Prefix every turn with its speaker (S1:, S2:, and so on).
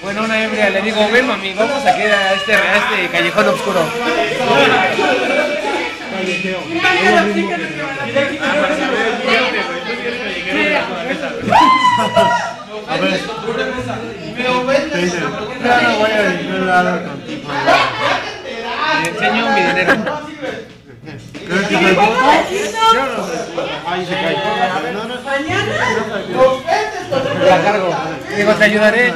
S1: Bueno, una ebria, le digo, ven mami, vamos aquí a este callejón oscuro.
S2: A ver, te dice, ya no voy a ningún lado contigo.
S1: Le enseño mi dinero.
S2: ¿Crees que soy puto? Yo no soy puto. Ahí se cae.
S1: La cargo. Digo, te ayudaré.